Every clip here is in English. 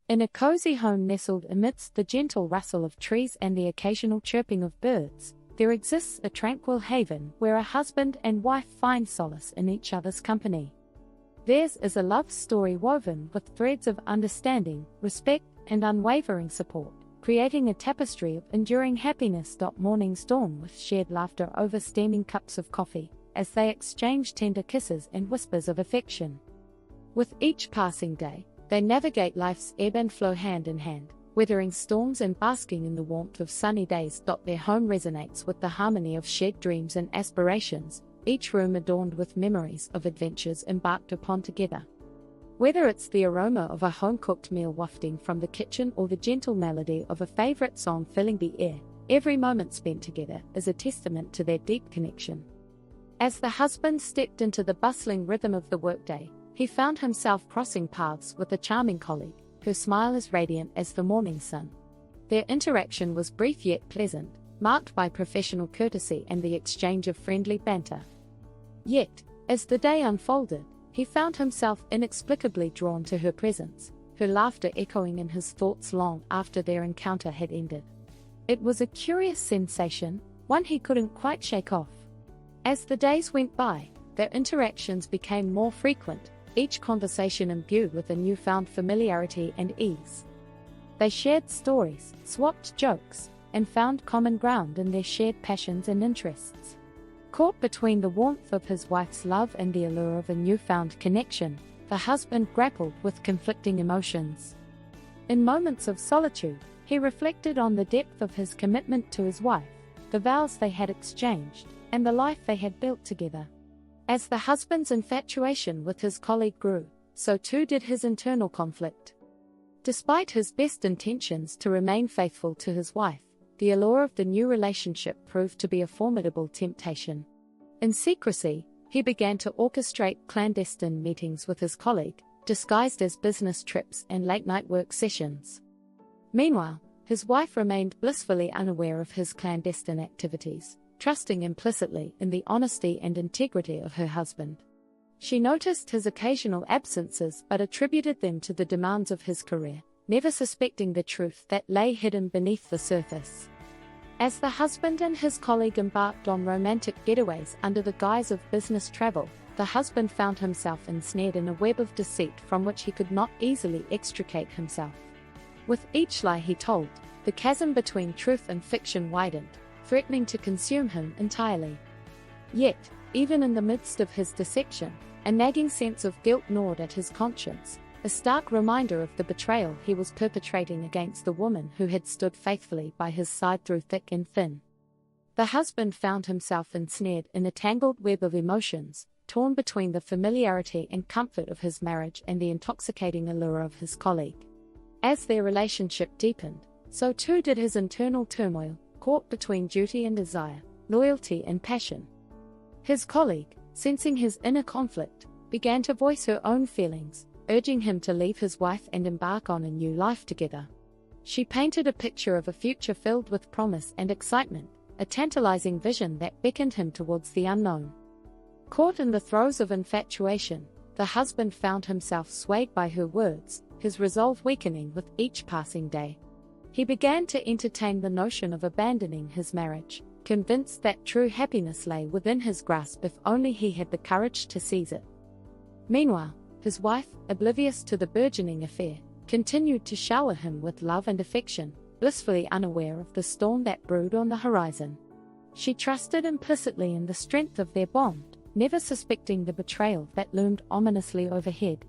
In a cozy home nestled amidst the gentle rustle of trees and the occasional chirping of birds, there exists a tranquil haven where a husband and wife find solace in each other's company. Theirs is a love story woven with threads of understanding, respect, and unwavering support, creating a tapestry of enduring happiness. Mornings dawn with shared laughter over steaming cups of coffee, as they exchange tender kisses and whispers of affection. With each passing day, they navigate life's ebb and flow hand in hand, weathering storms and basking in the warmth of sunny days. Their home resonates with the harmony of shared dreams and aspirations, each room adorned with memories of adventures embarked upon together. Whether it's the aroma of a home-cooked meal wafting from the kitchen or the gentle melody of a favorite song filling the air, every moment spent together is a testament to their deep connection. As the husband stepped into the bustling rhythm of the workday, he found himself crossing paths with a charming colleague, her smile as radiant as the morning sun. Their interaction was brief yet pleasant, marked by professional courtesy and the exchange of friendly banter. Yet, as the day unfolded, he found himself inexplicably drawn to her presence, her laughter echoing in his thoughts long after their encounter had ended. It was a curious sensation, one he couldn't quite shake off. As the days went by, their interactions became more frequent, each conversation imbued with a newfound familiarity and ease. They shared stories, swapped jokes, and found common ground in their shared passions and interests. Caught between the warmth of his wife's love and the allure of a newfound connection, the husband grappled with conflicting emotions. In moments of solitude, he reflected on the depth of his commitment to his wife, the vows they had exchanged, and the life they had built together. As the husband's infatuation with his colleague grew, so too did his internal conflict. Despite his best intentions to remain faithful to his wife, the allure of the new relationship proved to be a formidable temptation. In secrecy, he began to orchestrate clandestine meetings with his colleague, disguised as business trips and late-night work sessions. Meanwhile, his wife remained blissfully unaware of his clandestine activities, trusting implicitly in the honesty and integrity of her husband. She noticed his occasional absences but attributed them to the demands of his career, never suspecting the truth that lay hidden beneath the surface. As the husband and his colleague embarked on romantic getaways under the guise of business travel, the husband found himself ensnared in a web of deceit from which he could not easily extricate himself. With each lie he told, the chasm between truth and fiction widened, threatening to consume him entirely. Yet, even in the midst of his deception, a nagging sense of guilt gnawed at his conscience, a stark reminder of the betrayal he was perpetrating against the woman who had stood faithfully by his side through thick and thin. The husband found himself ensnared in a tangled web of emotions, torn between the familiarity and comfort of his marriage and the intoxicating allure of his colleague. As their relationship deepened, so too did his internal turmoil, caught between duty and desire, loyalty and passion. His colleague, sensing his inner conflict, began to voice her own feelings, urging him to leave his wife and embark on a new life together. She painted a picture of a future filled with promise and excitement, a tantalizing vision that beckoned him towards the unknown. Caught in the throes of infatuation, the husband found himself swayed by her words, his resolve weakening with each passing day. He began to entertain the notion of abandoning his marriage, convinced that true happiness lay within his grasp if only he had the courage to seize it. Meanwhile, his wife, oblivious to the burgeoning affair, continued to shower him with love and affection, blissfully unaware of the storm that brewed on the horizon. She trusted implicitly in the strength of their bond, never suspecting the betrayal that loomed ominously overhead.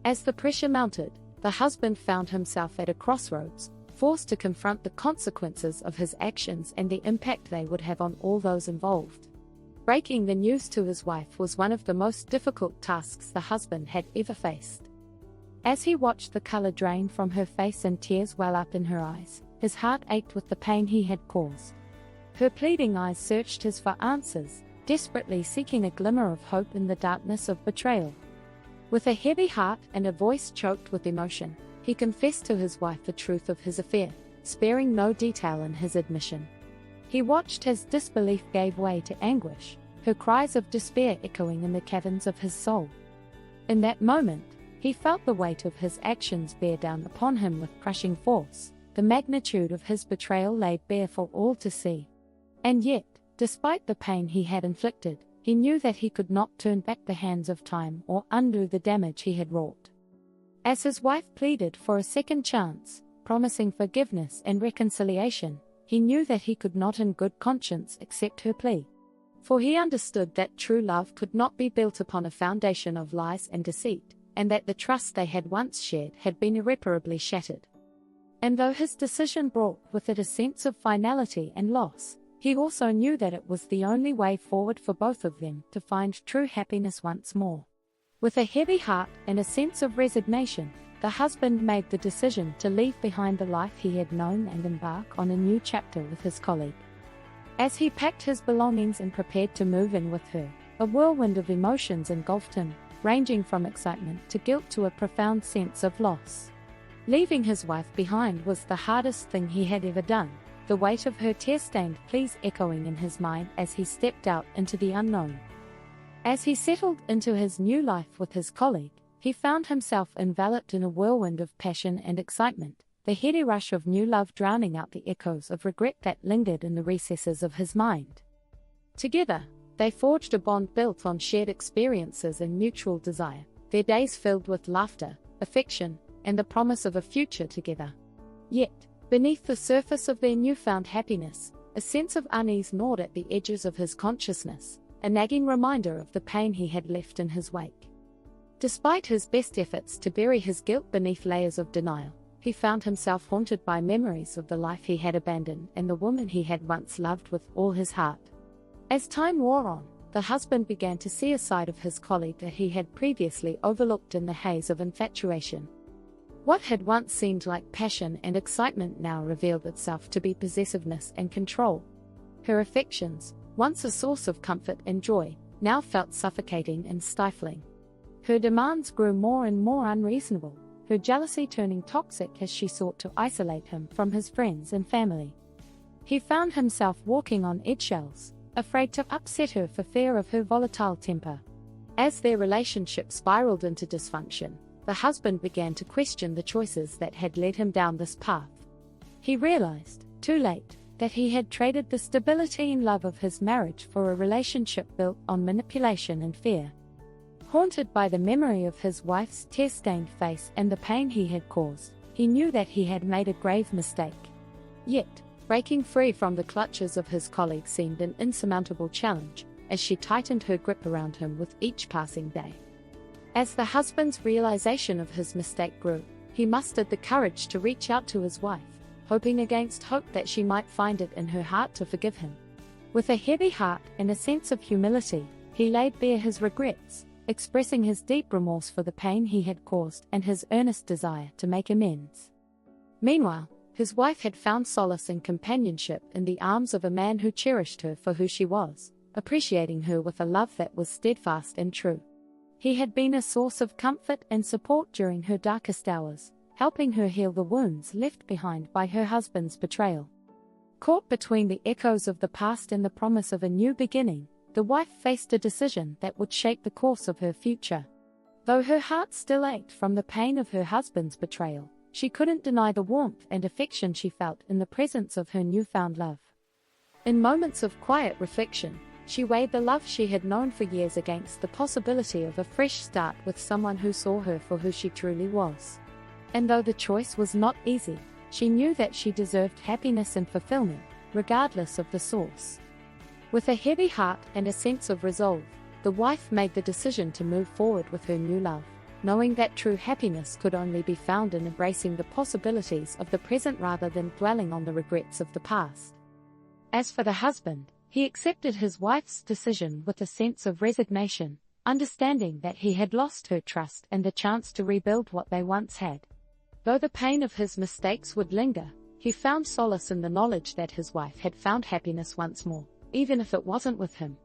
As the pressure mounted, the husband found himself at a crossroads, forced to confront the consequences of his actions and the impact they would have on all those involved. Breaking the news to his wife was one of the most difficult tasks the husband had ever faced. As he watched the color drain from her face and tears well up in her eyes, his heart ached with the pain he had caused. Her pleading eyes searched his for answers, desperately seeking a glimmer of hope in the darkness of betrayal. With a heavy heart and a voice choked with emotion, he confessed to his wife the truth of his affair, sparing no detail in his admission. He watched as disbelief gave way to anguish, her cries of despair echoing in the caverns of his soul. In that moment, He felt the weight of his actions bear down upon him with crushing force. The magnitude of his betrayal laid bare for all to see. And yet, despite the pain he had inflicted, he knew that he could not turn back the hands of time or undo the damage he had wrought. As his wife pleaded for a second chance, promising forgiveness and reconciliation, he knew that he could not in good conscience accept her plea. For he understood that true love could not be built upon a foundation of lies and deceit, and that the trust they had once shared had been irreparably shattered. And though his decision brought with it a sense of finality and loss, he also knew that it was the only way forward for both of them to find true happiness once more. With a heavy heart and a sense of resignation, the husband made the decision to leave behind the life he had known and embark on a new chapter with his colleague. As he packed his belongings and prepared to move in with her, a whirlwind of emotions engulfed him, ranging from excitement to guilt to a profound sense of loss. Leaving his wife behind was the hardest thing he had ever done, the weight of her tear-stained pleas echoing in his mind as he stepped out into the unknown. As he settled into his new life with his colleague, he found himself enveloped in a whirlwind of passion and excitement, the heady rush of new love drowning out the echoes of regret that lingered in the recesses of his mind. Together, they forged a bond built on shared experiences and mutual desire, their days filled with laughter, affection, and the promise of a future together. Yet, beneath the surface of their newfound happiness, a sense of unease gnawed at the edges of his consciousness, a nagging reminder of the pain he had left in his wake. Despite his best efforts to bury his guilt beneath layers of denial, he found himself haunted by memories of the life he had abandoned and the woman he had once loved with all his heart. As time wore on, the husband began to see a side of his colleague that he had previously overlooked in the haze of infatuation. What had once seemed like passion and excitement now revealed itself to be possessiveness and control. Her affections, once a source of comfort and joy, now felt suffocating and stifling. Her demands grew more and more unreasonable, her jealousy turning toxic as she sought to isolate him from his friends and family. He found himself walking on eggshells, afraid to upset her for fear of her volatile temper. As their relationship spiraled into dysfunction, the husband began to question the choices that had led him down this path. He realized, too late, that he had traded the stability and love of his marriage for a relationship built on manipulation and fear. Haunted by the memory of his wife's tear-stained face and the pain he had caused, he knew that he had made a grave mistake. Yet, breaking free from the clutches of his colleague seemed an insurmountable challenge, as she tightened her grip around him with each passing day. As the husband's realization of his mistake grew, he mustered the courage to reach out to his wife, hoping against hope that she might find it in her heart to forgive him. With a heavy heart and a sense of humility, he laid bare his regrets, expressing his deep remorse for the pain he had caused and his earnest desire to make amends. Meanwhile, his wife had found solace and companionship in the arms of a man who cherished her for who she was, appreciating her with a love that was steadfast and true. He had been a source of comfort and support during her darkest hours, helping her heal the wounds left behind by her husband's betrayal. Caught between the echoes of the past and the promise of a new beginning, the wife faced a decision that would shape the course of her future. Though her heart still ached from the pain of her husband's betrayal, she couldn't deny the warmth and affection she felt in the presence of her newfound love. In moments of quiet reflection, she weighed the love she had known for years against the possibility of a fresh start with someone who saw her for who she truly was. And though the choice was not easy, she knew that she deserved happiness and fulfillment, regardless of the source. With a heavy heart and a sense of resolve, the wife made the decision to move forward with her new love, knowing that true happiness could only be found in embracing the possibilities of the present rather than dwelling on the regrets of the past. As for the husband, he accepted his wife's decision with a sense of resignation, understanding that he had lost her trust and the chance to rebuild what they once had. Though the pain of his mistakes would linger, he found solace in the knowledge that his wife had found happiness once more, even if it wasn't with him.